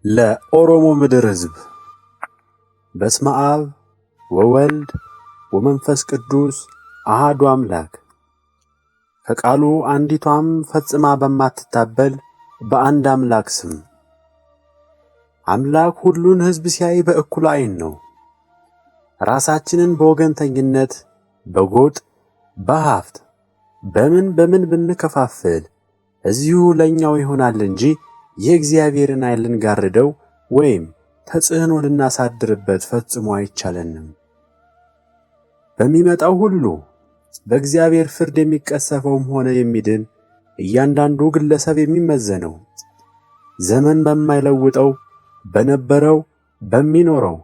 ለኦሮሞ ምድር ሕዝብ በስመ አብ ወወልድ ወመንፈስ ቅዱስ አሐዱ አምላክ። ከቃሉ አንዲቷም ፈጽማ በማትታበል በአንድ አምላክ ስም። አምላክ ሁሉን ሕዝብ ሲያይ በእኩል ዓይን ነው። ራሳችንን በወገንተኝነት በጎጥ በሀብት በምን ብንከፋፍል እዚሁ ለኛው ይሆናል እንጂ የእግዚአብሔርን ኃይል ልንጋርደው ወይም ተጽዕኖ ልናሳድርበት ፈጽሞ አይቻለንም። በሚመጣው ሁሉ በእግዚአብሔር ፍርድ የሚቀሰፈውም ሆነ የሚድን እያንዳንዱ ግለሰብ የሚመዘነው ዘመን በማይለውጠው በነበረው በሚኖረው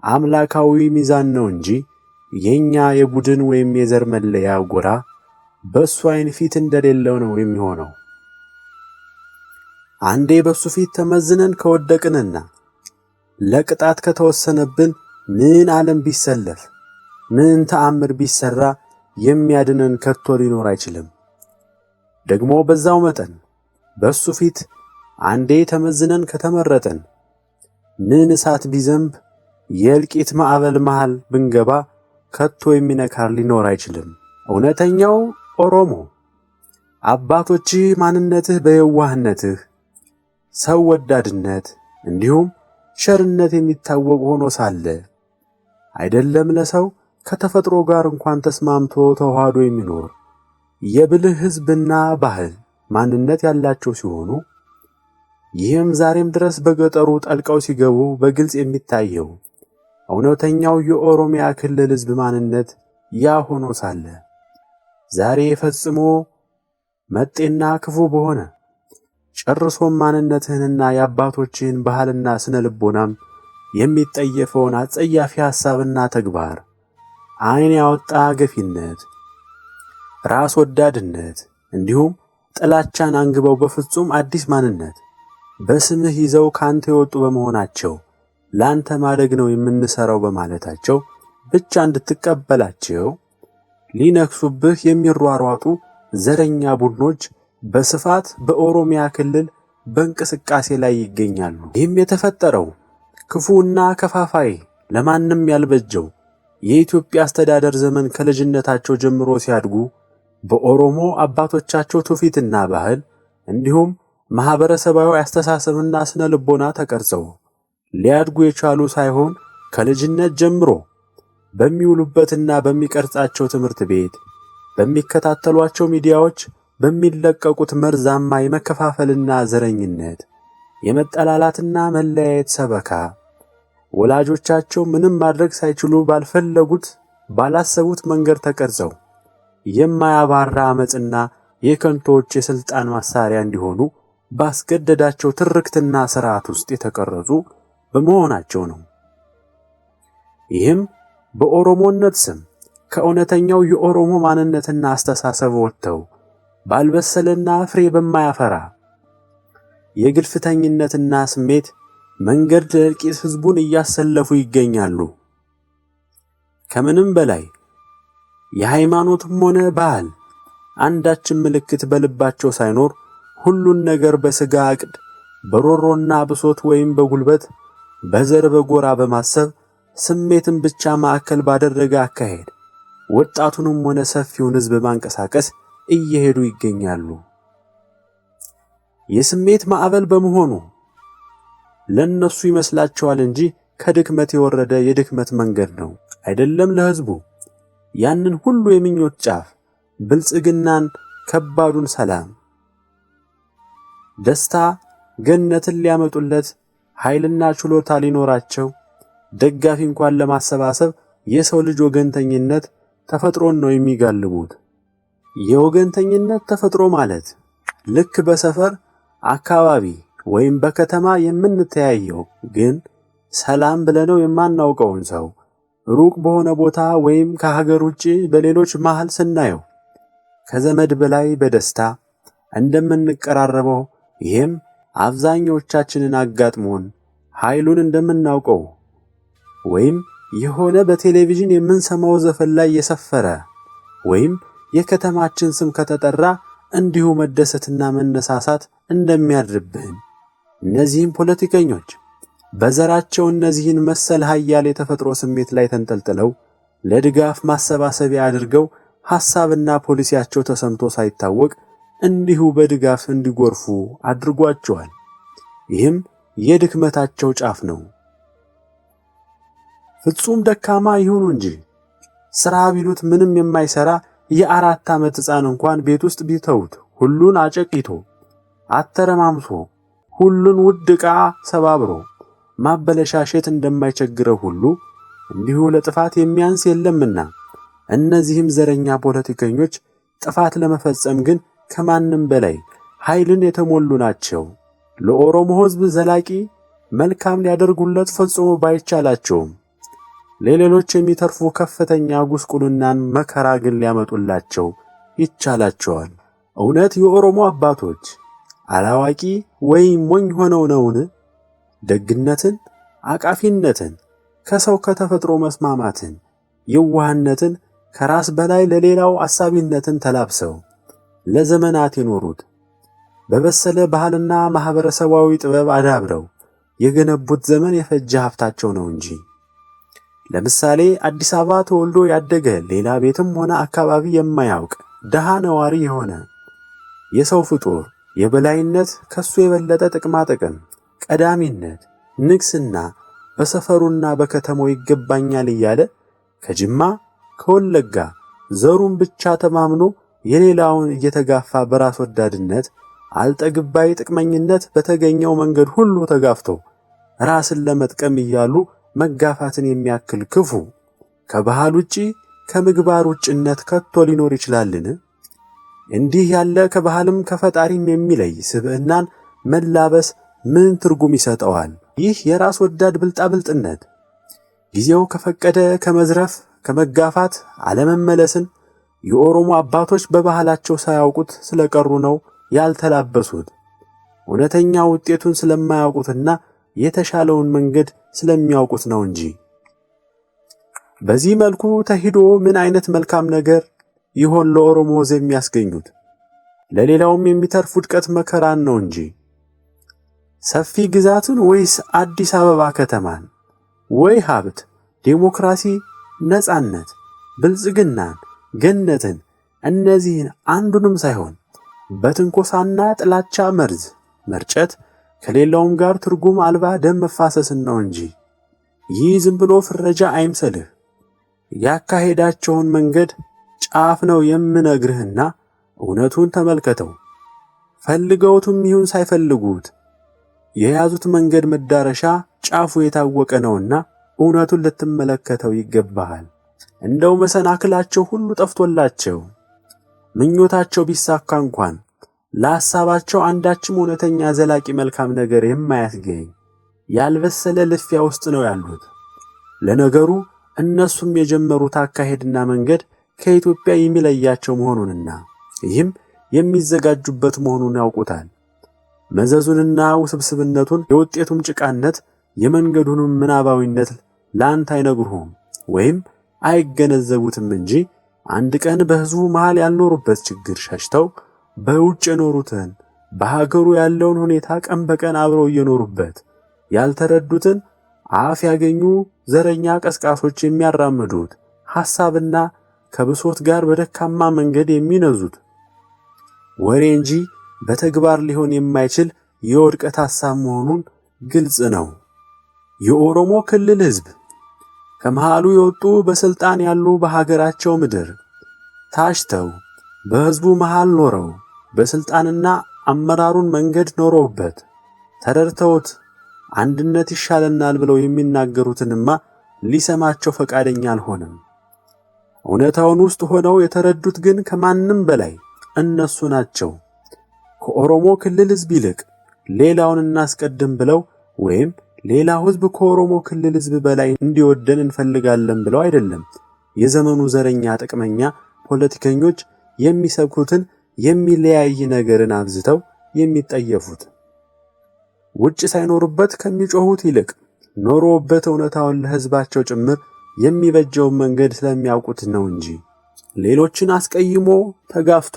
አምላካዊ ሚዛን ነው እንጂ የኛ የቡድን ወይም የዘር መለያ ጎራ በሱ ዓይን ፊት እንደሌለው ነው የሚሆነው። አንዴ በሱ ፊት ተመዝነን ከወደቅንና ለቅጣት ከተወሰነብን ምን ዓለም ቢሰለፍ ምን ተአምር ቢሰራ የሚያድነን ከቶ ሊኖር አይችልም። ደግሞ በዛው መጠን በሱ ፊት አንዴ ተመዝነን ከተመረጠን ምን እሳት ቢዘንብ የእልቂት ማዕበል መሃል ብንገባ ከቶ የሚነካር ሊኖር አይችልም። እውነተኛው ኦሮሞ አባቶችህ ማንነትህ በየዋህነትህ ሰው ወዳድነት እንዲሁም ቸርነት የሚታወቅ ሆኖ ሳለ አይደለም ለሰው ከተፈጥሮ ጋር እንኳን ተስማምቶ ተዋህዶ የሚኖር የብልህ ሕዝብና ባህል ማንነት ያላቸው ሲሆኑ ይህም ዛሬም ድረስ በገጠሩ ጠልቀው ሲገቡ በግልጽ የሚታየው እውነተኛው የኦሮሚያ ክልል ሕዝብ ማንነት ያ ሆኖ ሳለ ዛሬ ፈጽሞ መጤና ክፉ በሆነ ጨርሶም ማንነትህንና የአባቶችህን ባህልና ስነ ልቦናም የሚጠየፈውን አጸያፊ ሐሳብና ተግባር ዓይን ያወጣ ገፊነት፣ ራስ ወዳድነት እንዲሁም ጥላቻን አንግበው በፍጹም አዲስ ማንነት በስምህ ይዘው ካንተ የወጡ በመሆናቸው ላንተ ማደግ ነው የምንሰራው በማለታቸው ብቻ እንድትቀበላቸው ሊነክሱብህ የሚሯሯጡ ዘረኛ ቡድኖች በስፋት በኦሮሚያ ክልል በእንቅስቃሴ ላይ ይገኛሉ። ይህም የተፈጠረው ክፉና ከፋፋይ ለማንም ያልበጀው የኢትዮጵያ አስተዳደር ዘመን ከልጅነታቸው ጀምሮ ሲያድጉ በኦሮሞ አባቶቻቸው ትውፊትና ባህል እንዲሁም ማህበረሰባዊ አስተሳሰብና ስነ ልቦና ተቀርጸው ሊያድጉ የቻሉ ሳይሆን ከልጅነት ጀምሮ በሚውሉበትና በሚቀርጻቸው ትምህርት ቤት፣ በሚከታተሏቸው ሚዲያዎች በሚለቀቁት መርዛማ የመከፋፈልና ዘረኝነት፣ የመጠላላትና መለያየት ሰበካ ወላጆቻቸው ምንም ማድረግ ሳይችሉ ባልፈለጉት ባላሰቡት መንገድ ተቀርጸው የማያባራ አመጽና የከንቶዎች የሥልጣን ማሳሪያ እንዲሆኑ ባስገደዳቸው ትርክትና ሥርዓት ውስጥ የተቀረጹ በመሆናቸው ነው። ይህም በኦሮሞነት ስም ከእውነተኛው የኦሮሞ ማንነትና አስተሳሰብ ወጥተው ባልበሰለና ፍሬ በማያፈራ የግልፍተኝነትና ስሜት መንገድ ለእልቂት ሕዝቡን እያሰለፉ ይገኛሉ። ከምንም በላይ የሃይማኖትም ሆነ ባህል አንዳችን ምልክት በልባቸው ሳይኖር ሁሉን ነገር በሥጋ ዕቅድ በሮሮና ብሶት ወይም በጉልበት በዘር በጎራ በማሰብ ስሜትን ብቻ ማዕከል ባደረገ አካሄድ ወጣቱንም ሆነ ሰፊውን ሕዝብ ማንቀሳቀስ እየሄዱ ይገኛሉ። የስሜት ማዕበል በመሆኑ ለነሱ ይመስላቸዋል እንጂ ከድክመት የወረደ የድክመት መንገድ ነው አይደለም። ለሕዝቡ ያንን ሁሉ የምኞት ጫፍ ብልጽግናን፣ ከባዱን ሰላም፣ ደስታ፣ ገነትን ሊያመጡለት ኃይልና ችሎታ ሊኖራቸው ደጋፊ እንኳን ለማሰባሰብ የሰው ልጅ ወገንተኝነት ተፈጥሮን ነው የሚጋልቡት። የወገንተኝነት ተፈጥሮ ማለት ልክ በሰፈር አካባቢ ወይም በከተማ የምንተያየው ግን ሰላም ብለነው የማናውቀውን ሰው ሩቅ በሆነ ቦታ ወይም ከሀገር ውጪ በሌሎች መሃል ስናየው ከዘመድ በላይ በደስታ እንደምንቀራረበው ይህም አብዛኞቻችንን አጋጥሞን ኃይሉን እንደምናውቀው ወይም የሆነ በቴሌቪዥን የምንሰማው ዘፈን ላይ የሰፈረ ወይም የከተማችን ስም ከተጠራ እንዲሁ መደሰትና መነሳሳት እንደሚያድርብን እነዚህም ፖለቲከኞች በዘራቸው እነዚህን መሰል ኃያል የተፈጥሮ ስሜት ላይ ተንጠልጥለው ለድጋፍ ማሰባሰቢያ አድርገው ሐሳብና ፖሊሲያቸው ተሰምቶ ሳይታወቅ እንዲሁ በድጋፍ እንዲጎርፉ አድርጓቸዋል። ይህም የድክመታቸው ጫፍ ነው። ፍጹም ደካማ ይሁኑ እንጂ ሥራ ቢሉት ምንም የማይሰራ የ4 ዓመት ሕፃን እንኳን ቤት ውስጥ ቢተውት ሁሉን አጨቂቶ አተረማምሶ ሁሉን ውድ ዕቃ ሰባብሮ ማበለሻሸት እንደማይቸግረው ሁሉ እንዲሁ ለጥፋት የሚያንስ የለምና እነዚህም ዘረኛ ፖለቲከኞች ጥፋት ለመፈጸም ግን ከማንም በላይ ኃይልን የተሞሉ ናቸው። ለኦሮሞ ሕዝብ ዘላቂ መልካም ሊያደርጉለት ፈጽሞ ባይቻላቸውም ለሌሎች የሚተርፉ ከፍተኛ ጉስቁልናን መከራ ግን ሊያመጡላቸው ይቻላቸዋል። እውነት የኦሮሞ አባቶች አላዋቂ ወይም ሞኝ ሆነው ነውን? ደግነትን፣ አቃፊነትን፣ ከሰው ከተፈጥሮ መስማማትን፣ የዋህነትን ከራስ በላይ ለሌላው አሳቢነትን ተላብሰው ለዘመናት የኖሩት በበሰለ ባህልና ማህበረሰባዊ ጥበብ አዳብረው የገነቡት ዘመን የፈጀ ሀብታቸው ነው እንጂ። ለምሳሌ አዲስ አበባ ተወልዶ ያደገ ሌላ ቤትም ሆነ አካባቢ የማያውቅ ደሃ ነዋሪ የሆነ የሰው ፍጡር የበላይነት ከሱ የበለጠ ጥቅማ ጥቅም፣ ቀዳሚነት፣ ንግስና በሰፈሩና በከተማው ይገባኛል እያለ ከጅማ ከወለጋ ዘሩን ብቻ ተማምኖ የሌላውን እየተጋፋ በራስ ወዳድነት አልጠግባይ ጥቅመኝነት በተገኘው መንገድ ሁሉ ተጋፍተው ራስን ለመጥቀም እያሉ መጋፋትን የሚያክል ክፉ ከባህል ውጪ ከምግባር ውጭነት ከቶ ሊኖር ይችላልን? እንዲህ ያለ ከባህልም ከፈጣሪም የሚለይ ስብዕናን መላበስ ምን ትርጉም ይሰጠዋል? ይህ የራስ ወዳድ ብልጣብልጥነት ጊዜው ከፈቀደ ከመዝረፍ ከመጋፋት አለመመለስን የኦሮሞ አባቶች በባህላቸው ሳያውቁት ስለቀሩ ነው ያልተላበሱት። እውነተኛ ውጤቱን ስለማያውቁትና የተሻለውን መንገድ ስለሚያውቁት ነው እንጂ። በዚህ መልኩ ተሂዶ ምን አይነት መልካም ነገር ይሆን ለኦሮሞ ሕዝብ የሚያስገኙት? ለሌላውም የሚተርፍ ውድቀት መከራን ነው እንጂ። ሰፊ ግዛትን ወይስ አዲስ አበባ ከተማን? ወይ ሀብት፣ ዴሞክራሲ፣ ነጻነት፣ ብልጽግናን፣ ገነትን እነዚህን አንዱንም ሳይሆን በትንኮሳና ጥላቻ መርዝ መርጨት ከሌላውም ጋር ትርጉም አልባ ደም መፋሰስን ነው እንጂ። ይህ ዝም ብሎ ፍረጃ አይምሰልህ። ያካሄዳቸውን መንገድ ጫፍ ነው የምነግርህና እውነቱን ተመልከተው። ፈልገውትም ይሁን ሳይፈልጉት የያዙት መንገድ መዳረሻ ጫፉ የታወቀ ነውና እውነቱን ልትመለከተው ይገባሃል። እንደው መሰናክላቸው ሁሉ ጠፍቶላቸው ምኞታቸው ቢሳካ እንኳን ለሐሳባቸው አንዳችም እውነተኛ ዘላቂ መልካም ነገር የማያስገኝ ያልበሰለ ልፊያ ውስጥ ነው ያሉት። ለነገሩ እነሱም የጀመሩት አካሄድና መንገድ ከኢትዮጵያ የሚለያቸው መሆኑንና ይህም የሚዘጋጁበት መሆኑን ያውቁታል። መዘዙንና ውስብስብነቱን፣ የውጤቱም ጭቃነት፣ የመንገዱንም ምናባዊነት ለአንተ አይነግሩህም ወይም አይገነዘቡትም እንጂ አንድ ቀን በሕዝቡ መሃል ያልኖሩበት ችግር ሸሽተው በውጭ የኖሩትን በሀገሩ ያለውን ሁኔታ ቀን በቀን አብረው እየኖሩበት ያልተረዱትን አፍ ያገኙ ዘረኛ ቀስቃሶች የሚያራምዱት ሐሳብና ከብሶት ጋር በደካማ መንገድ የሚነዙት ወሬ እንጂ በተግባር ሊሆን የማይችል የውድቀት ሐሳብ መሆኑን ግልጽ ነው። የኦሮሞ ክልል ሕዝብ ከመሃሉ የወጡ በስልጣን ያሉ በሀገራቸው ምድር ታሽተው በሕዝቡ መሃል ኖረው በስልጣንና አመራሩን መንገድ ኖረውበት ተረድተውት አንድነት ይሻለናል ብለው የሚናገሩትንማ ሊሰማቸው ፈቃደኛ አልሆነም። እውነታውን ውስጥ ሆነው የተረዱት ግን ከማንም በላይ እነሱ ናቸው። ከኦሮሞ ክልል ሕዝብ ይልቅ ሌላውን እናስቀድም ብለው ወይም ሌላው ሕዝብ ከኦሮሞ ክልል ሕዝብ በላይ እንዲወደን እንፈልጋለን ብለው አይደለም የዘመኑ ዘረኛ ጥቅመኛ ፖለቲከኞች የሚሰብኩትን የሚለያይ ነገርን አብዝተው የሚጠየፉት። ውጭ ሳይኖሩበት ከሚጮሁት ይልቅ ኖሮበት እውነታውን ለሕዝባቸው ጭምር የሚበጀውን መንገድ ስለሚያውቁት ነው እንጂ ሌሎችን አስቀይሞ ተጋፍቶ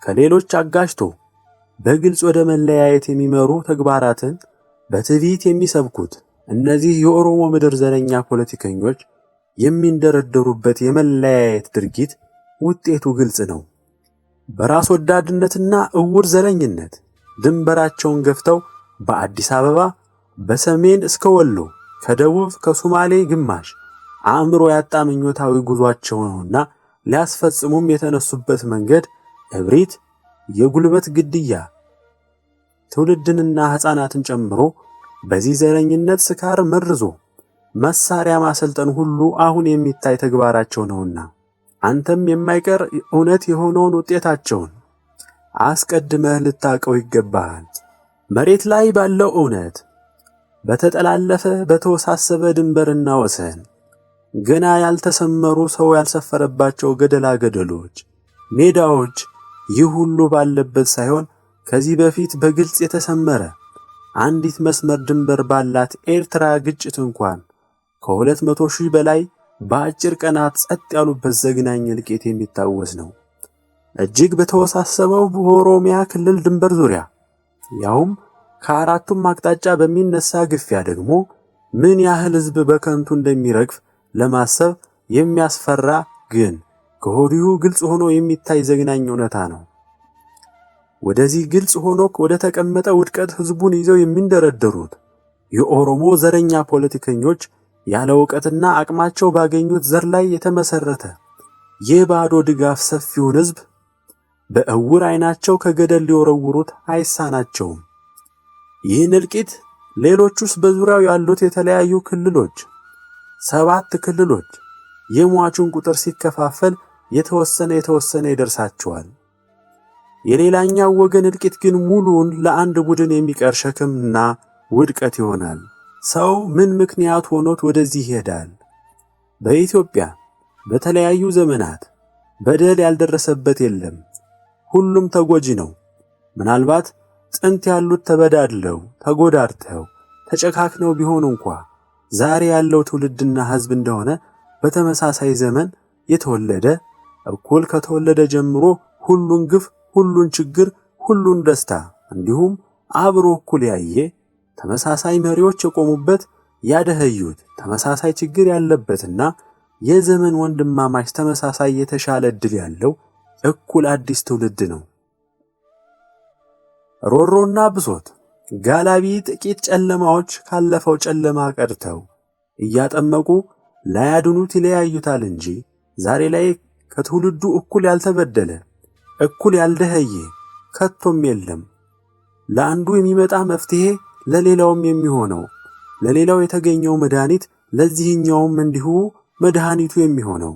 ከሌሎች አጋጭቶ በግልጽ ወደ መለያየት የሚመሩ ተግባራትን በትዕቢት የሚሰብኩት እነዚህ የኦሮሞ ምድር ዘረኛ ፖለቲከኞች የሚንደረደሩበት የመለያየት ድርጊት ውጤቱ ግልጽ ነው። በራስ ወዳድነትና እውር ዘረኝነት ድንበራቸውን ገፍተው በአዲስ አበባ በሰሜን እስከ ወሎ ከደቡብ ከሶማሌ ግማሽ አእምሮ ያጣ ምኞታዊ ጉዟቸው ነውና ሊያስፈጽሙም የተነሱበት መንገድ እብሪት፣ የጉልበት ግድያ፣ ትውልድንና ሕፃናትን ጨምሮ በዚህ ዘረኝነት ስካር መርዞ መሳሪያ ማሰልጠን ሁሉ አሁን የሚታይ ተግባራቸው ነውና አንተም የማይቀር እውነት የሆነውን ውጤታቸውን አስቀድመህ ልታቀው ይገባሃል። መሬት ላይ ባለው እውነት በተጠላለፈ በተወሳሰበ ድንበርና ወሰን ገና ያልተሰመሩ ሰው ያልሰፈረባቸው ገደላ ገደሎች፣ ሜዳዎች ይህ ሁሉ ባለበት ሳይሆን ከዚህ በፊት በግልጽ የተሰመረ አንዲት መስመር ድንበር ባላት ኤርትራ ግጭት እንኳን ከ200,000 በላይ በአጭር ቀናት ጸጥ ያሉበት ዘግናኝ እልቂት የሚታወስ ነው። እጅግ በተወሳሰበው በኦሮሚያ ክልል ድንበር ዙሪያ ያውም ከአራቱም አቅጣጫ በሚነሳ ግፊያ ደግሞ ምን ያህል ሕዝብ በከንቱ እንደሚረግፍ ለማሰብ የሚያስፈራ ግን ከወዲሁ ግልጽ ሆኖ የሚታይ ዘግናኝ እውነታ ነው። ወደዚህ ግልጽ ሆኖ ወደ ተቀመጠ ውድቀት ሕዝቡን ይዘው የሚንደረደሩት የኦሮሞ ዘረኛ ፖለቲከኞች ያለ ዕውቀትና አቅማቸው ባገኙት ዘር ላይ የተመሰረተ የባዶ ድጋፍ ሰፊውን ሕዝብ በእውር ዓይናቸው ከገደል ሊወረውሩት አይሳናቸውም። ይህን እልቂት ሌሎቹስ በዙሪያው ያሉት የተለያዩ ክልሎች 7 ክልሎች የሟቹን ቁጥር ሲከፋፈል የተወሰነ ይደርሳቸዋል። የሌላኛው ወገን እልቂት ግን ሙሉውን ለአንድ ቡድን የሚቀር ሸክምና ውድቀት ይሆናል። ሰው ምን ምክንያት ሆኖት ወደዚህ ይሄዳል? በኢትዮጵያ በተለያዩ ዘመናት በደል ያልደረሰበት የለም። ሁሉም ተጎጂ ነው። ምናልባት ጥንት ያሉት ተበዳድለው ተጎዳድተው ተጨካክነው ቢሆን እንኳ ዛሬ ያለው ትውልድና ሕዝብ እንደሆነ በተመሳሳይ ዘመን የተወለደ እኩል ከተወለደ ጀምሮ ሁሉን ግፍ፣ ሁሉን ችግር፣ ሁሉን ደስታ እንዲሁም አብሮ እኩል ያየ ተመሳሳይ መሪዎች የቆሙበት ያደኸዩት ተመሳሳይ ችግር ያለበትና የዘመን ወንድማማች ተመሳሳይ የተሻለ ዕድል ያለው እኩል አዲስ ትውልድ ነው። ሮሮና ብሶት ጋላቢ ጥቂት ጨለማዎች ካለፈው ጨለማ ቀርተው እያጠመቁ ላያድኑት ይለያዩታል እንጂ ዛሬ ላይ ከትውልዱ እኩል ያልተበደለ እኩል ያልደኸየ ከቶም የለም። ለአንዱ የሚመጣ መፍትሄ ለሌላውም የሚሆነው፣ ለሌላው የተገኘው መድኃኒት ለዚህኛውም እንዲሁ መድኃኒቱ የሚሆነው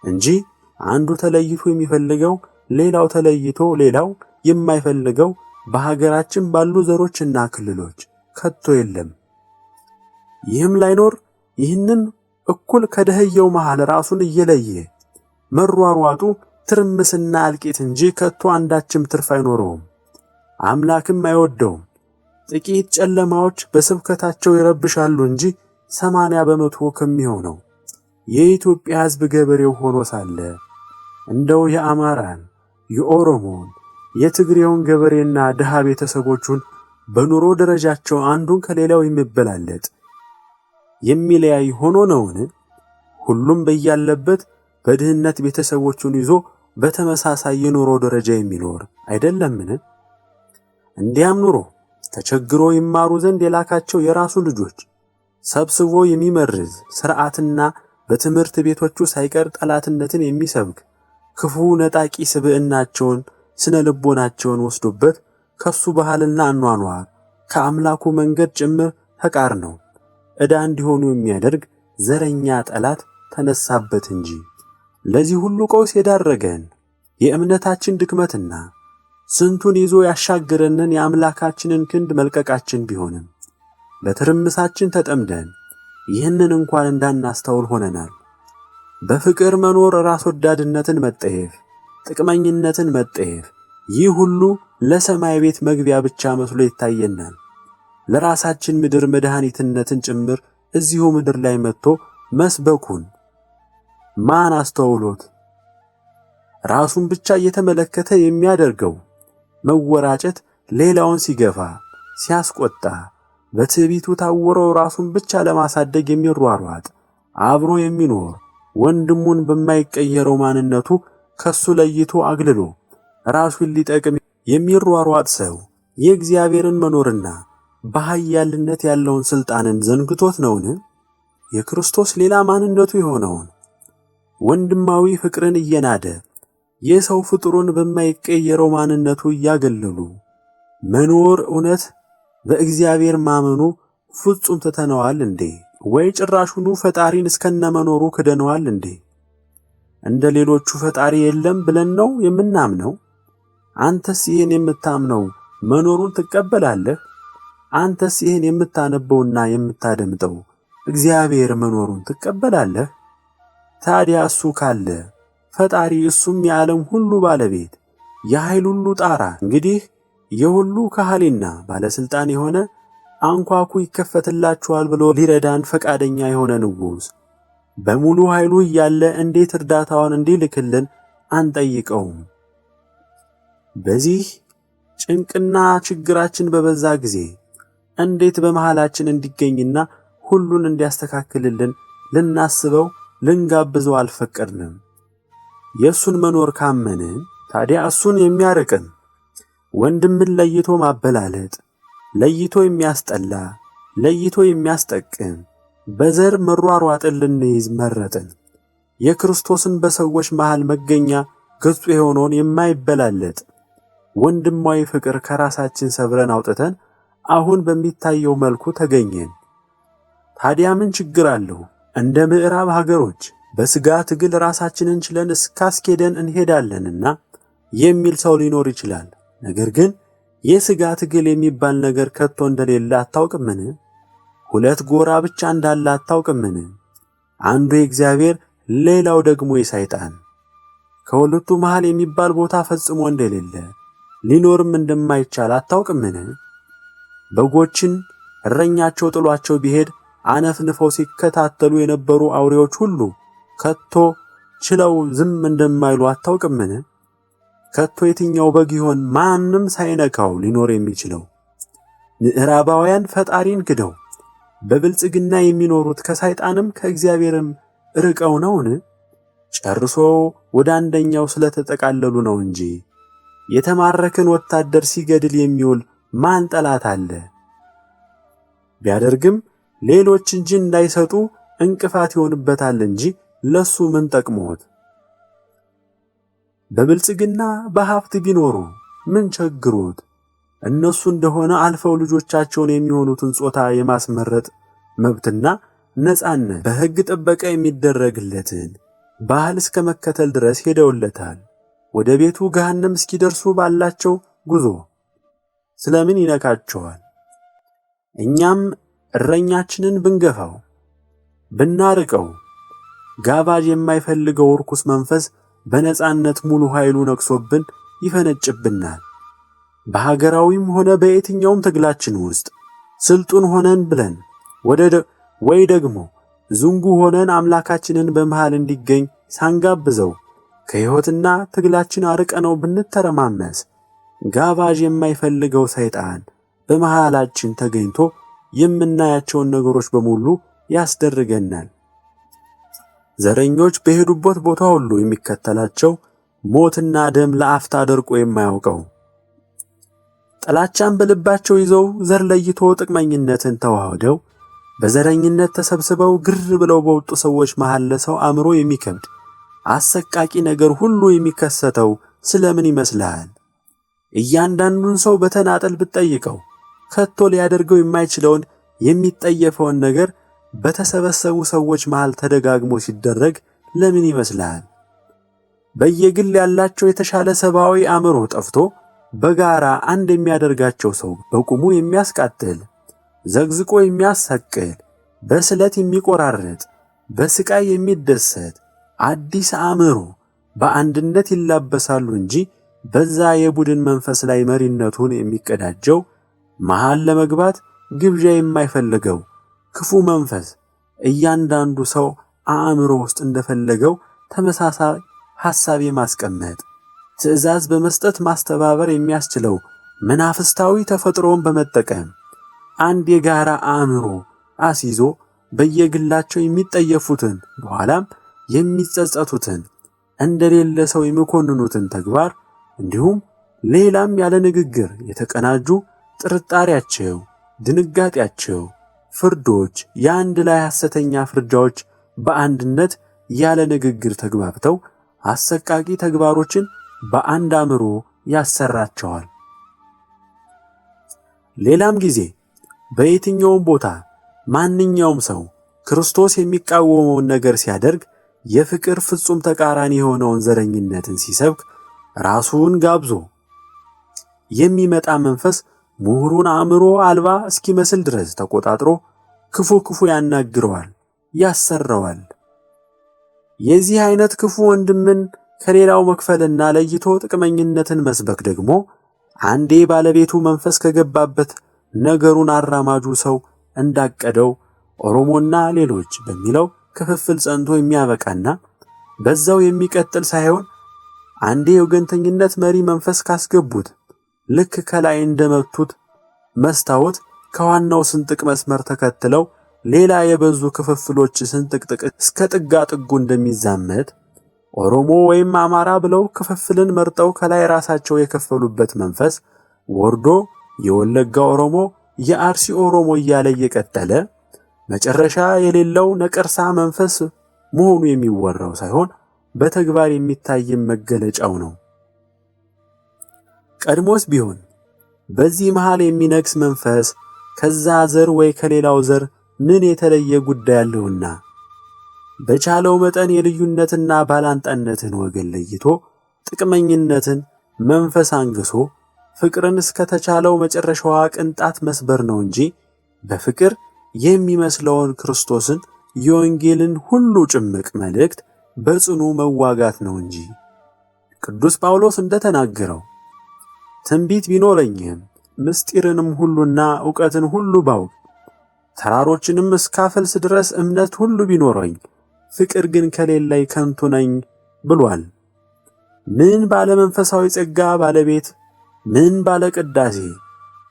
እንጂ አንዱ ተለይቶ የሚፈልገው ሌላው ተለይቶ ሌላው የማይፈልገው በሀገራችን ባሉ ዘሮችና ክልሎች ከቶ የለም። ይህም ላይኖር ይህንን እኩል ከደህየው መሃል ራሱን እየለየ መሯሯጡ ትርምስና እልቂት እንጂ ከቶ አንዳችም ትርፍ አይኖረውም። አምላክም አይወደውም። ጥቂት ጨለማዎች በስብከታቸው ይረብሻሉ እንጂ 80% ከሚሆነው የኢትዮጵያ ሕዝብ ገበሬው ሆኖ ሳለ እንደው የአማራን፣ የኦሮሞን፣ የትግሬውን ገበሬና ድሃ ቤተሰቦቹን በኑሮ ደረጃቸው አንዱን ከሌላው የሚበላለጥ የሚለያይ ሆኖ ነውን? ሁሉም በያለበት በድህነት ቤተሰቦቹን ይዞ በተመሳሳይ የኑሮ ደረጃ የሚኖር አይደለምን? እንዲያም ኑሮ ተቸግሮ ይማሩ ዘንድ የላካቸው የራሱ ልጆች ሰብስቦ የሚመርዝ ሥርዓትና በትምህርት ቤቶቹ ሳይቀር ጠላትነትን የሚሰብክ ክፉ ነጣቂ ስብዕናቸውን ስነ ልቦናቸውን ወስዶበት ከሱ ባህልና አኗኗር ከአምላኩ መንገድ ጭምር ተቃርነው ዕዳ እንዲሆኑ የሚያደርግ ዘረኛ ጠላት ተነሳበት እንጂ። ለዚህ ሁሉ ቀውስ የዳረገን የእምነታችን ድክመትና ስንቱን ይዞ ያሻገረንን የአምላካችንን ክንድ መልቀቃችን ቢሆንም በትርምሳችን ተጠምደን ይህንን እንኳን እንዳናስተውል ሆነናል። በፍቅር መኖር ራስ ወዳድነትን መጠየፍ፣ ጥቅመኝነትን መጠየፍ፣ ይህ ሁሉ ለሰማይ ቤት መግቢያ ብቻ መስሎ ይታየናል። ለራሳችን ምድር መድኃኒትነትን ጭምር እዚሁ ምድር ላይ መጥቶ መስበኩን ማን አስተውሎት? ራሱን ብቻ እየተመለከተ የሚያደርገው መወራጨት ሌላውን ሲገፋ፣ ሲያስቆጣ፣ በትዕቢቱ ታውሮ ራሱን ብቻ ለማሳደግ የሚሯሯጥ አብሮ የሚኖር ወንድሙን በማይቀየረው ማንነቱ ከሱ ለይቶ አግልሎ ራሱን ሊጠቅም የሚሯሯጥ ሰው የእግዚአብሔርን መኖርና በኃያልነት ያለውን ሥልጣንን ዘንግቶት ነውን? የክርስቶስ ሌላ ማንነቱ የሆነውን ወንድማዊ ፍቅርን እየናደ የሰው ፍጡሩን በማይቀየረው ማንነቱ እያገለሉ መኖር እውነት በእግዚአብሔር ማመኑ ፍጹም ትተነዋል እንዴ? ወይ ጭራሹኑ ፈጣሪን እስከነመኖሩ ክደነዋል እንዴ? እንደ ሌሎቹ ፈጣሪ የለም ብለን ነው የምናምነው? አንተስ ይህን የምታምነው መኖሩን ትቀበላለህ? አንተስ ይህን የምታነበውና የምታደምጠው እግዚአብሔር መኖሩን ትቀበላለህ? ታዲያ እሱ ካለ ፈጣሪ እሱም የዓለም ሁሉ ባለቤት የኃይል ሁሉ ጣራ እንግዲህ የሁሉ ካህሊና ባለስልጣን የሆነ አንኳኩ ይከፈትላችኋል ብሎ ሊረዳን ፈቃደኛ የሆነ ንጉሥ በሙሉ ኃይሉ እያለ እንዴት እርዳታውን እንዲልክልን አንጠይቀውም? በዚህ ጭንቅና ችግራችን በበዛ ጊዜ እንዴት በመሃላችን እንዲገኝና ሁሉን እንዲያስተካክልልን ልናስበው ልንጋብዘው አልፈቀድንም? የእሱን መኖር ካመንን ታዲያ እሱን የሚያርቅን ወንድምን ለይቶ ማበላለጥ፣ ለይቶ የሚያስጠላ፣ ለይቶ የሚያስጠቅም በዘር መሯሯጥን ልንይዝ መረጥን። የክርስቶስን በሰዎች መሃል መገኛ ገጹ የሆነውን የማይበላለጥ ወንድማዊ ፍቅር ከራሳችን ሰብረን አውጥተን አሁን በሚታየው መልኩ ተገኘን። ታዲያ ምን ችግር አለው? እንደ ምዕራብ ሀገሮች በሥጋ ትግል ራሳችንን ችለን እስካስኬደን እንሄዳለንና የሚል ሰው ሊኖር ይችላል። ነገር ግን የሥጋ ትግል የሚባል ነገር ከቶ እንደሌለ አታውቅምን? ሁለት ጎራ ብቻ እንዳለ አታውቅምን? አንዱ የእግዚአብሔር ሌላው ደግሞ የሰይጣን። ከሁለቱ መሃል የሚባል ቦታ ፈጽሞ እንደሌለ ሊኖርም እንደማይቻል አታውቅምን? በጎችን እረኛቸው ጥሏቸው ቢሄድ አነፍንፈው ሲከታተሉ የነበሩ አውሬዎች ሁሉ ከቶ ችለው ዝም እንደማይሉ አታውቅምን? ከቶ የትኛው በግ ይሆን ማንም ሳይነካው ሊኖር የሚችለው? ምዕራባውያን ፈጣሪን ክደው በብልጽግና የሚኖሩት ከሰይጣንም ከእግዚአብሔርም ርቀው ነውን? ጨርሶ ወደ አንደኛው ስለተጠቃለሉ ነው እንጂ የተማረከን ወታደር ሲገድል የሚውል ማን ጠላት አለ? ቢያደርግም ሌሎች እንጂ እንዳይሰጡ እንቅፋት ይሆንበታል እንጂ ለሱ ምን ጠቅሞት? በብልጽግና በሀብት ቢኖሩ ምን ቸግሮት? እነሱ እንደሆነ አልፈው ልጆቻቸውን የሚሆኑትን ጾታ የማስመረጥ መብትና ነጻነት በሕግ ጥበቃ የሚደረግለትን ባህል እስከ መከተል ድረስ ሄደውለታል። ወደ ቤቱ ገሃነም እስኪደርሱ ባላቸው ጉዞ ስለምን ይነካቸዋል? እኛም እረኛችንን ብንገፋው ብናርቀው ጋባዥ የማይፈልገው ርኩስ መንፈስ በነጻነት ሙሉ ኃይሉ ነክሶብን ይፈነጭብናል። በሀገራዊም ሆነ በየትኛውም ትግላችን ውስጥ ስልጡን ሆነን ብለን ወይ ደግሞ ዝንጉ ሆነን አምላካችንን በመሃል እንዲገኝ ሳንጋብዘው ከሕይወትና ትግላችን አርቀነው ብንተረማመስ ጋባዥ የማይፈልገው ሰይጣን በመሃላችን ተገኝቶ የምናያቸውን ነገሮች በሙሉ ያስደርገናል። ዘረኞች በሄዱበት ቦታ ሁሉ የሚከተላቸው ሞትና ደም ለአፍታ ደርቆ የማያውቀው ጥላቻን በልባቸው ይዘው ዘር ለይቶ ጥቅመኝነትን ተዋህደው በዘረኝነት ተሰብስበው ግር ብለው በወጡ ሰዎች መሃል ለሰው አእምሮ የሚከብድ አሰቃቂ ነገር ሁሉ የሚከሰተው ስለምን ይመስልሃል? እያንዳንዱን ሰው በተናጠል ብትጠይቀው ከቶ ሊያደርገው የማይችለውን የሚጠየፈውን ነገር በተሰበሰቡ ሰዎች መሃል ተደጋግሞ ሲደረግ ለምን ይመስልሃል? በየግል ያላቸው የተሻለ ሰብአዊ አእምሮ ጠፍቶ በጋራ አንድ የሚያደርጋቸው ሰው በቁሙ የሚያስቃጥል፣ ዘግዝቆ የሚያሰቅል፣ በስለት የሚቆራረጥ፣ በስቃይ የሚደሰት አዲስ አእምሮ በአንድነት ይላበሳሉ እንጂ በዛ የቡድን መንፈስ ላይ መሪነቱን የሚቀዳጀው መሃል ለመግባት ግብዣ የማይፈልገው ክፉ መንፈስ እያንዳንዱ ሰው አእምሮ ውስጥ እንደፈለገው ተመሳሳይ ሐሳብ የማስቀመጥ ትዕዛዝ በመስጠት ማስተባበር የሚያስችለው መናፍስታዊ ተፈጥሮን በመጠቀም አንድ የጋራ አእምሮ አስይዞ በየግላቸው የሚጠየፉትን በኋላም የሚጸጸቱትን እንደሌለ ሰው የሚኮንኑትን ተግባር እንዲሁም ሌላም ያለ ንግግር የተቀናጁ ጥርጣሬያቸው፣ ድንጋጤያቸው፣ ፍርዶች፣ የአንድ ላይ ሐሰተኛ ፍርጃዎች በአንድነት ያለ ንግግር ተግባብተው አሰቃቂ ተግባሮችን በአንድ አእምሮ ያሰራቸዋል። ሌላም ጊዜ በየትኛውም ቦታ ማንኛውም ሰው ክርስቶስ የሚቃወመውን ነገር ሲያደርግ የፍቅር ፍጹም ተቃራኒ የሆነውን ዘረኝነትን ሲሰብክ ራሱን ጋብዞ የሚመጣ መንፈስ ምሁሩን አእምሮ አልባ እስኪመስል ድረስ ተቆጣጥሮ ክፉ ያናግረዋል፣ ያሰራዋል። የዚህ አይነት ክፉ ወንድምን ከሌላው መክፈልና ለይቶ ጥቅመኝነትን መስበክ ደግሞ አንዴ ባለቤቱ መንፈስ ከገባበት ነገሩን አራማጁ ሰው እንዳቀደው ኦሮሞና ሌሎች በሚለው ክፍፍል ጸንቶ የሚያበቃና በዛው የሚቀጥል ሳይሆን አንዴ የወገንተኝነት መሪ መንፈስ ካስገቡት ልክ ከላይ እንደመቱት መስታወት ከዋናው ስንጥቅ መስመር ተከትለው ሌላ የበዙ ክፍፍሎች ስንጥቅጥቅ እስከ ጥጋ ጥጉ እንደሚዛመት ኦሮሞ ወይም አማራ ብለው ክፍፍልን መርጠው ከላይ ራሳቸው የከፈሉበት መንፈስ ወርዶ የወለጋ ኦሮሞ፣ የአርሲ ኦሮሞ እያለ እየቀጠለ መጨረሻ የሌለው ነቀርሳ መንፈስ መሆኑ የሚወራው ሳይሆን በተግባር የሚታይም መገለጫው ነው። ቀድሞስ ቢሆን በዚህ መሃል የሚነክስ መንፈስ ከዛ ዘር ወይ ከሌላው ዘር ምን የተለየ ጉዳይ አለውና በቻለው መጠን የልዩነትና ባላንጣነትን ወገን ለይቶ ጥቅመኝነትን መንፈስ አንግሶ ፍቅርን እስከተቻለው መጨረሻዋ ቅንጣት መስበር ነው እንጂ በፍቅር የሚመስለውን ክርስቶስን የወንጌልን ሁሉ ጭምቅ መልእክት በጽኑ መዋጋት ነው እንጂ። ቅዱስ ጳውሎስ እንደተናገረው ትንቢት ቢኖረኝም ምስጢርንም ሁሉና ዕውቀትን ሁሉ ባውቅ ተራሮችንም እስካፈልስ ድረስ እምነት ሁሉ ቢኖረኝ ፍቅር ግን ከሌለኝ ከንቱ ነኝ ብሏል። ምን ባለ መንፈሳዊ ጸጋ ባለቤት፣ ምን ባለ ቅዳሴ፣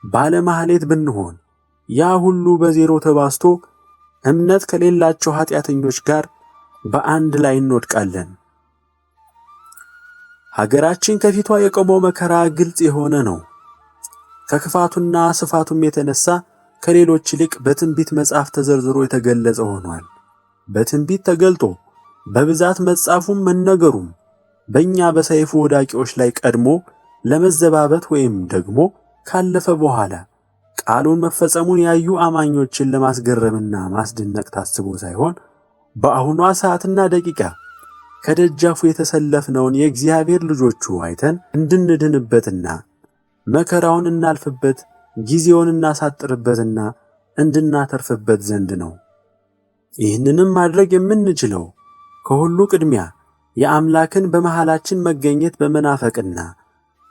ባለ ማህሌት ብንሆን ያ ሁሉ በዜሮ ተባስቶ እምነት ከሌላቸው ኃጢአተኞች ጋር በአንድ ላይ እንወድቃለን። ሀገራችን ከፊቷ የቆመው መከራ ግልጽ የሆነ ነው። ከክፋቱና ስፋቱም የተነሳ ከሌሎች ይልቅ በትንቢት መጽሐፍ ተዘርዝሮ የተገለጸ ሆኗል። በትንቢት ተገልጦ በብዛት መጻፉም መነገሩም በእኛ በሰይፉ ወዳቂዎች ላይ ቀድሞ ለመዘባበት ወይም ደግሞ ካለፈ በኋላ ቃሉን መፈጸሙን ያዩ አማኞችን ለማስገረምና ማስደነቅ ታስቦ ሳይሆን በአሁኗ ሰዓትና ደቂቃ ከደጃፉ የተሰለፍነውን የእግዚአብሔር ልጆቹ አይተን እንድንድንበትና መከራውን እናልፍበት፣ ጊዜውን እናሳጥርበትና እንድናተርፍበት ዘንድ ነው። ይህንንም ማድረግ የምንችለው ከሁሉ ቅድሚያ የአምላክን በመሃላችን መገኘት በመናፈቅና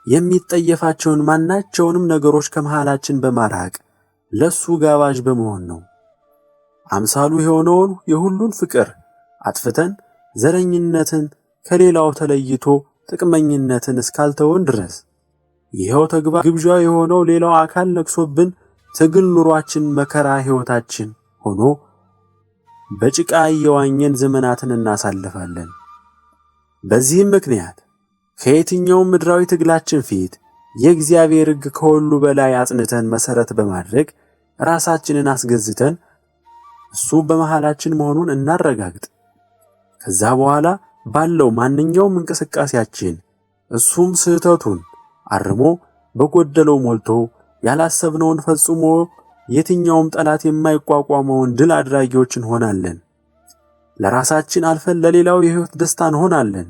የሚጠየፋቸውን ማናቸውንም ነገሮች ከመሃላችን በማራቅ ለሱ ጋባዥ በመሆን ነው። አምሳሉ የሆነውን የሁሉን ፍቅር አጥፍተን ዘረኝነትን ከሌላው ተለይቶ ጥቅመኝነትን እስካልተውን ድረስ ይሄው ተግባር ግብዣ የሆነው ሌላው አካል ነክሶብን ትግል ኑሯችን መከራ ሕይወታችን ሆኖ በጭቃ እየዋኘን ዘመናትን እናሳልፋለን። በዚህም ምክንያት ከየትኛውም ምድራዊ ትግላችን ፊት የእግዚአብሔር ሕግ ከሁሉ በላይ አጽንተን መሰረት በማድረግ ራሳችንን አስገዝተን እሱ በመሃላችን መሆኑን እናረጋግጥ። ከዛ በኋላ ባለው ማንኛውም እንቅስቃሴያችን እሱም ስህተቱን አርሞ በጎደለው ሞልቶ ያላሰብነውን ፈጽሞ የትኛውም ጠላት የማይቋቋመውን ድል አድራጊዎች እንሆናለን። ለራሳችን አልፈን ለሌላው የሕይወት ደስታ እንሆናለን።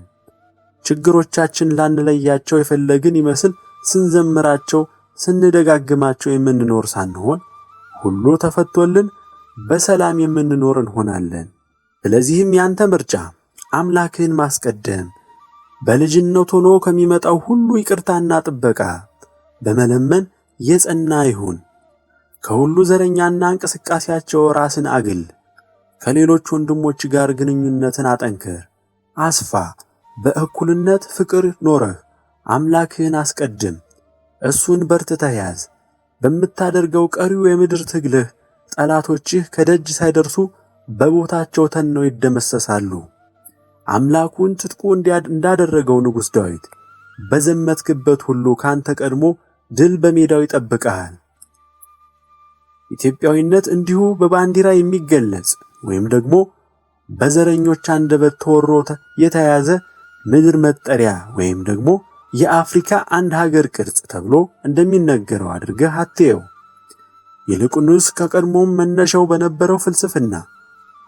ችግሮቻችን ላንለያቸው የፈለግን ይመስል ስንዘምራቸው ስንደጋግማቸው የምንኖር ሳንሆን ሁሉ ተፈቶልን በሰላም የምንኖር እንሆናለን። ስለዚህም ያንተ ምርጫ አምላክህን ማስቀደም በልጅነት ሆኖ ከሚመጣው ሁሉ ይቅርታና ጥበቃ በመለመን የጸና ይሁን። ከሁሉ ዘረኛና እንቅስቃሴያቸው ራስን አግል። ከሌሎች ወንድሞች ጋር ግንኙነትን አጠንክር፣ አስፋ። በእኩልነት ፍቅር ኖረህ አምላክህን አስቀድም። እሱን በርትተህ ያዝ። በምታደርገው ቀሪው የምድር ትግልህ ጠላቶችህ ከደጅ ሳይደርሱ በቦታቸው ተነው ይደመሰሳሉ። አምላኩን ትጥቁ እንዳደረገው ንጉሥ ዳዊት በዘመትክበት ሁሉ ካንተ ቀድሞ ድል በሜዳው ይጠብቅሃል። ኢትዮጵያዊነት እንዲሁ በባንዲራ የሚገለጽ ወይም ደግሞ በዘረኞች አንደበት ተወሮ የተያዘ ምድር መጠሪያ ወይም ደግሞ የአፍሪካ አንድ ሀገር ቅርጽ ተብሎ እንደሚነገረው አድርገህ አትየው። ይልቁንስ ከቀድሞም መነሻው በነበረው ፍልስፍና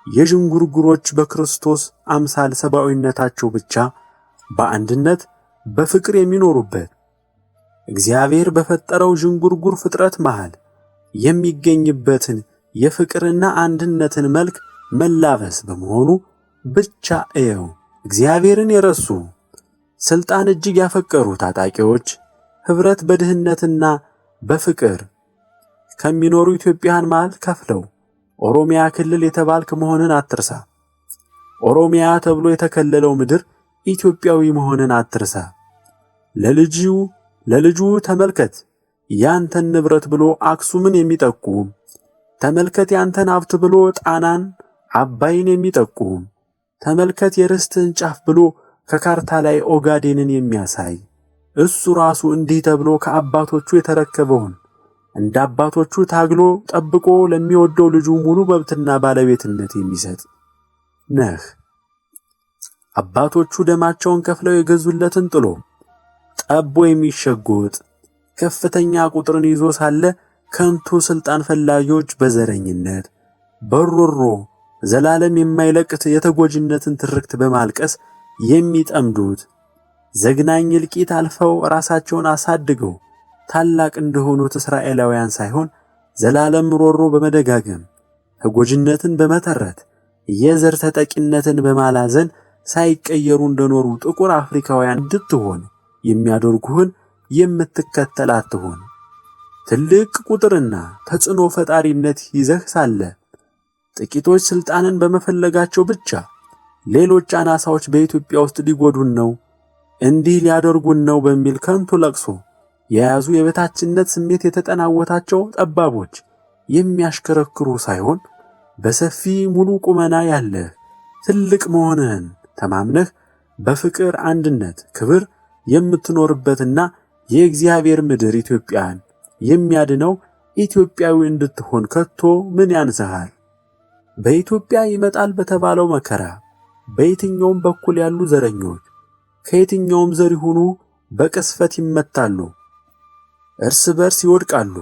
የዥንጉርጉሮች በክርስቶስ አምሳል ሰብአዊነታቸው ብቻ በአንድነት በፍቅር የሚኖሩበት እግዚአብሔር በፈጠረው ዥንጉርጉር ፍጥረት መሃል የሚገኝበትን የፍቅርና አንድነትን መልክ መላበስ በመሆኑ ብቻ እየው። እግዚአብሔርን የረሱ ስልጣን እጅግ ያፈቀሩ ታጣቂዎች ህብረት በድህነትና በፍቅር ከሚኖሩ ኢትዮጵያን መሃል ከፍለው ኦሮሚያ ክልል የተባልክ መሆንን አትርሳ። ኦሮሚያ ተብሎ የተከለለው ምድር ኢትዮጵያዊ መሆንን አትርሳ። ለልጁ ተመልከት ያንተን ንብረት ብሎ አክሱምን የሚጠቁም፣ ተመልከት ያንተን ሀብት ብሎ ጣናን አባይን የሚጠቁም፣ ተመልከት የርስትህን ጫፍ ብሎ ከካርታ ላይ ኦጋዴንን የሚያሳይ እሱ ራሱ እንዲህ ተብሎ ከአባቶቹ የተረከበውን እንደ አባቶቹ ታግሎ ጠብቆ ለሚወደው ልጁ ሙሉ መብትና ባለቤትነት የሚሰጥ ነህ። አባቶቹ ደማቸውን ከፍለው የገዙለትን ጥሎ ጠቦ የሚሸጎጥ ከፍተኛ ቁጥርን ይዞ ሳለ ከንቱ ስልጣን ፈላጊዎች በዘረኝነት በሮሮ ዘላለም የማይለቅት የተጎጅነትን ትርክት በማልቀስ የሚጠምዱት ዘግናኝ እልቂት አልፈው ራሳቸውን አሳድገው ታላቅ እንደሆኑት እስራኤላውያን ሳይሆን ዘላለም ሮሮ በመደጋገም ተጎጅነትን በመተረት የዘር ተጠቂነትን በማላዘን ሳይቀየሩ እንደኖሩ ጥቁር አፍሪካውያን እንድትሆን የሚያደርጉህን የምትከተል አትሆን። ትልቅ ቁጥርና ተጽዕኖ ፈጣሪነት ይዘህ ሳለ ጥቂቶች ስልጣንን በመፈለጋቸው ብቻ ሌሎች አናሳዎች በኢትዮጵያ ውስጥ ሊጎዱን ነው፣ እንዲህ ሊያደርጉን ነው በሚል ከንቱ ለቅሶ የያዙ የበታችነት ስሜት የተጠናወታቸው ጠባቦች የሚያሽከረክሩ ሳይሆን በሰፊ ሙሉ ቁመና ያለህ ትልቅ መሆንህን ተማምነህ በፍቅር አንድነት ክብር የምትኖርበትና የእግዚአብሔር ምድር ኢትዮጵያን የሚያድነው ኢትዮጵያዊ እንድትሆን ከቶ ምን ያንስሃል? በኢትዮጵያ ይመጣል በተባለው መከራ በየትኛውም በኩል ያሉ ዘረኞች ከየትኛውም ዘር ይሁኑ በቅስፈት ይመታሉ፣ እርስ በርስ ይወድቃሉ።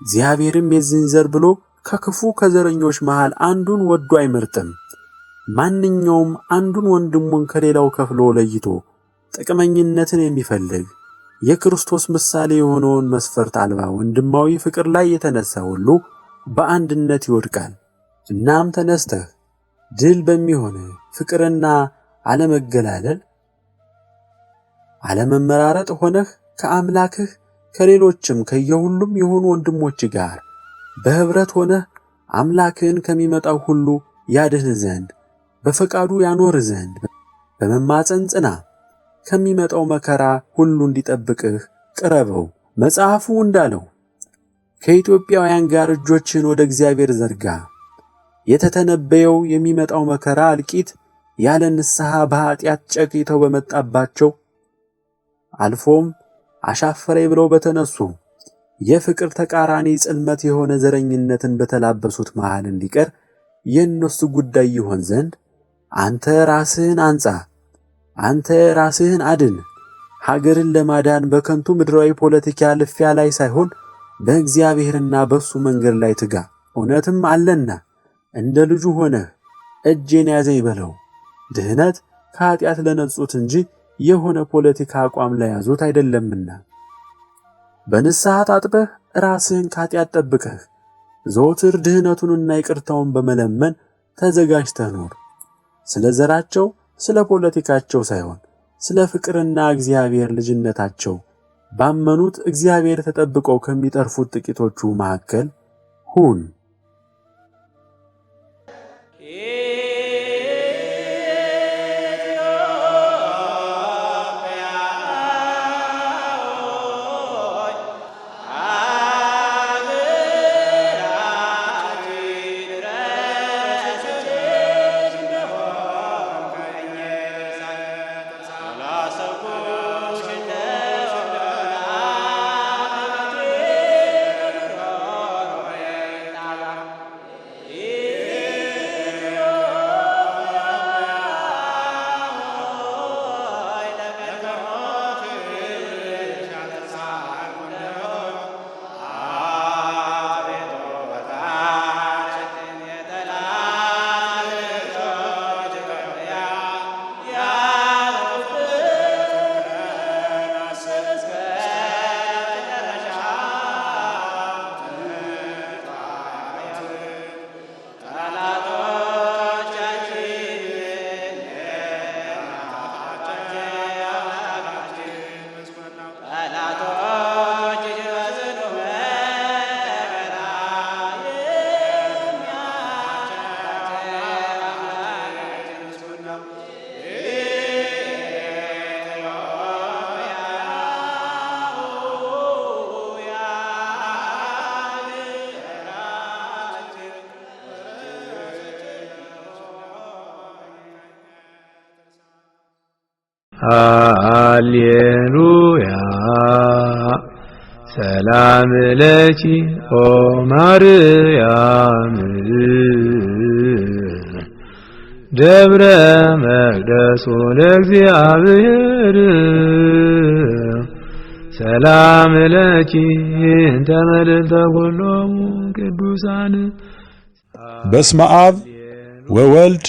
እግዚአብሔርም የዚህን ዘር ብሎ ከክፉ ከዘረኞች መሃል አንዱን ወዶ አይመርጥም። ማንኛውም አንዱን ወንድሙን ከሌላው ከፍሎ ለይቶ ጥቅመኝነትን የሚፈልግ የክርስቶስ ምሳሌ የሆነውን መስፈርት አልባ ወንድማዊ ፍቅር ላይ የተነሳ ሁሉ በአንድነት ይወድቃል። እናም ተነስተህ ድል በሚሆን ፍቅርና አለመገላለል አለመመራረጥ ሆነህ ከአምላክህ ከሌሎችም ከየሁሉም የሆኑ ወንድሞች ጋር በህብረት ሆነህ አምላክህን ከሚመጣው ሁሉ ያድንህ ዘንድ በፈቃዱ ያኖር ዘንድ በመማፀን ጽና። ከሚመጣው መከራ ሁሉ እንዲጠብቅህ ቅረበው። መጽሐፉ እንዳለው ከኢትዮጵያውያን ጋር እጆችን ወደ እግዚአብሔር ዘርጋ። የተተነበየው የሚመጣው መከራ እልቂት ያለ ንስሐ በኃጢአት ጨቅይተው በመጣባቸው አልፎም አሻፈረኝ ብለው በተነሱ የፍቅር ተቃራኒ ጽልመት የሆነ ዘረኝነትን በተላበሱት መሃል እንዲቀር የነሱ ጉዳይ ይሆን ዘንድ አንተ ራስህን አንጻ፣ አንተ ራስህን አድን። ሀገርን ለማዳን በከንቱ ምድራዊ ፖለቲካ ልፊያ ላይ ሳይሆን በእግዚአብሔርና በሱ መንገድ ላይ ትጋ። እውነትም አለና እንደ ልጁ ሆነህ እጄን ያዘኝ በለው። ድህነት ከኃጢአት ለነጹት እንጂ የሆነ ፖለቲካ አቋም ለያዙት አይደለምና በንስሐ ታጥበህ ራስህን ከኃጢአት ጠብቀህ ዘወትር ድህነቱንና ይቅርታውን በመለመን ተዘጋጅተህ ኖር። ስለ ዘራቸው ስለ ፖለቲካቸው ሳይሆን ስለ ፍቅርና እግዚአብሔር ልጅነታቸው ባመኑት እግዚአብሔር ተጠብቀው ከሚጠርፉት ጥቂቶቹ መካከል ሁን። ሃሌሉያ ሰላም ለኪ ኦ ማርያም ደብረ መቅደሱ ለእግዚአብሔር ሰላም ለኪ እንተ መልዕልተ ኩሎሙ ቅዱሳን። በስመ አብ ወወልድ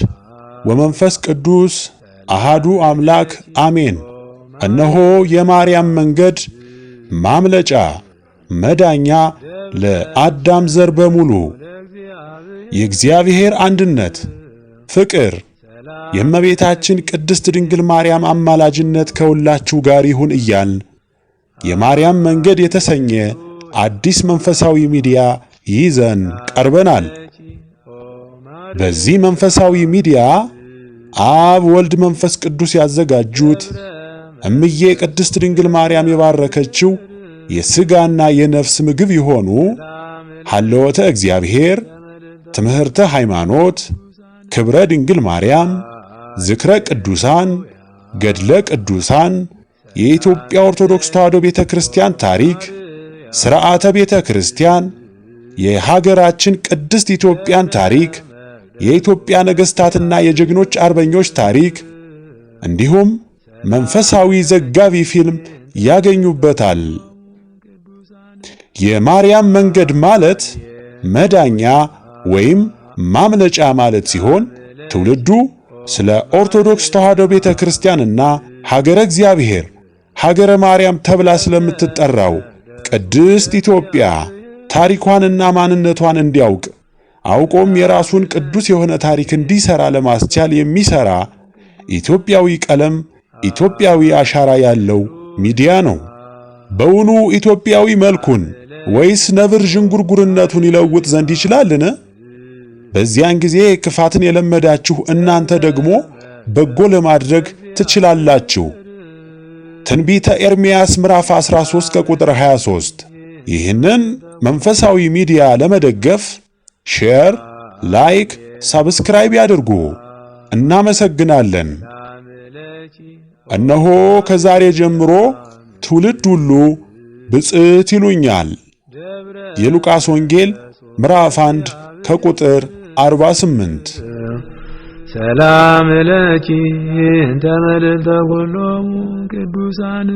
ወመንፈስ ቅዱስ አሃዱ አምላክ አሜን። እነሆ የማርያም መንገድ ማምለጫ መዳኛ ለአዳም ዘር በሙሉ የእግዚአብሔር አንድነት ፍቅር የእመቤታችን ቅድስት ድንግል ማርያም አማላጅነት ከሁላችሁ ጋር ይሁን እያልን የማርያም መንገድ የተሰኘ አዲስ መንፈሳዊ ሚዲያ ይዘን ቀርበናል። በዚህ መንፈሳዊ ሚዲያ አብ ወልድ መንፈስ ቅዱስ ያዘጋጁት እምዬ ቅድስት ድንግል ማርያም የባረከችው የሥጋና የነፍስ ምግብ የሆኑ ሐልወተ እግዚአብሔር፣ ትምህርተ ሃይማኖት፣ ክብረ ድንግል ማርያም፣ ዝክረ ቅዱሳን፣ ገድለ ቅዱሳን፣ የኢትዮጵያ ኦርቶዶክስ ተዋሕዶ ቤተ ክርስቲያን ታሪክ፣ ሥርዓተ ቤተ ክርስቲያን፣ የሀገራችን ቅድስት ኢትዮጵያን ታሪክ፣ የኢትዮጵያ ነገሥታትና የጀግኖች አርበኞች ታሪክ እንዲሁም መንፈሳዊ ዘጋቢ ፊልም ያገኙበታል። የማርያም መንገድ ማለት መዳኛ ወይም ማምለጫ ማለት ሲሆን ትውልዱ ስለ ኦርቶዶክስ ተዋሕዶ ቤተ ክርስቲያንና ሀገረ እግዚአብሔር ሀገረ ማርያም ተብላ ስለምትጠራው ቅድስት ኢትዮጵያ ታሪኳንና ማንነቷን እንዲያውቅ አውቆም የራሱን ቅዱስ የሆነ ታሪክ እንዲሰራ ለማስቻል የሚሰራ ኢትዮጵያዊ ቀለም፣ ኢትዮጵያዊ አሻራ ያለው ሚዲያ ነው። በውኑ ኢትዮጵያዊ መልኩን ወይስ ነብር ዥንጉርጉርነቱን ይለውጥ ዘንድ ይችላልን? በዚያን ጊዜ ክፋትን የለመዳችሁ እናንተ ደግሞ በጎ ለማድረግ ትችላላችሁ። ትንቢተ ኤርምያስ ምዕራፍ 13 ከቁጥር 23። ይህንን መንፈሳዊ ሚዲያ ለመደገፍ ሼር፣ ላይክ፣ ሰብስክራይብ ያድርጉ። እናመሰግናለን። እነሆ ከዛሬ ጀምሮ ትውልድ ሁሉ ብፅዕት ይሉኛል። የሉቃስ ወንጌል ምዕራፍ 1 ከቁጥር 48። ሰላም ለኪ እንተ መልዕልተ ኩሎሙ ቅዱሳን